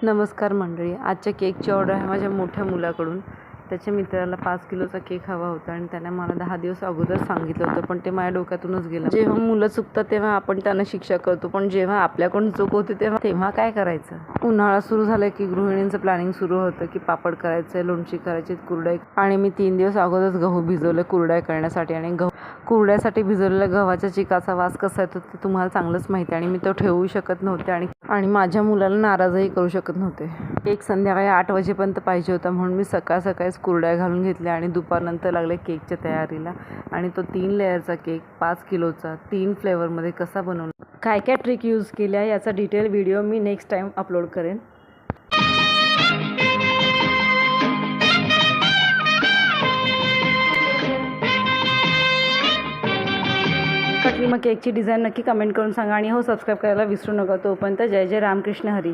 नमस्कार मंडळी, आजच्या केकची ऑर्डर आहे माझ्या मोठ्या मुलाकडून. त्याच्या मित्राला 5 किलोचा केक हवा होता आणि त्याने मला 10 दिवस अगोदर सांगितलं होतं, पण ते माझ्या डोक्यातूनच गेलं. जेव्हा मुलं चुकतात तेव्हा आपण त्यांना शिक्षा करतो, पण जेव्हा आपल्याकडून चूक होते तेव्हा काय करायचं. उन्हाळा सुरू झाला की गृहिणींचं प्लॅनिंग सुरू होतं की पापड करायचं, लोणची करायची, कुरडई. आणि मी 3 दिवस अगोदरच गहू भिजवले कुरड्या करण्यासाठी. आणि कुरड्यासाठी भिजवलेल्या गव्हाच्या चिकाचा वास कसा येतो ते तुम्हाला चांगलंच माहिती आहे. आणि मी तो ठेवू शकत नव्हते आणि माझ्या मुलाला नाराजही करू शकत नव्हते. केक संध्याकाळी 8 वाजेपर्यंत पाहिजे होता, म्हणून मी सकाळीच कुरड्या घालून घेतल्या आणि दुपारनंतर लागले केकच्या तयारीला. आणि तो 3 लेअरचा केक 5 किलोचा 3 फ्लेवरमध्ये कसा बनवला, काय काय ट्रिक यूज केल्या याचा डिटेल व्हिडिओ मी नेक्स्ट टाईम अपलोड करेन. मग केकची डिझाईन नक्की कमेंट करून सांगा आणि हो सबस्क्राईब करायला विसरू नका. तोपर्यंत जय जय रामकृष्ण हरी.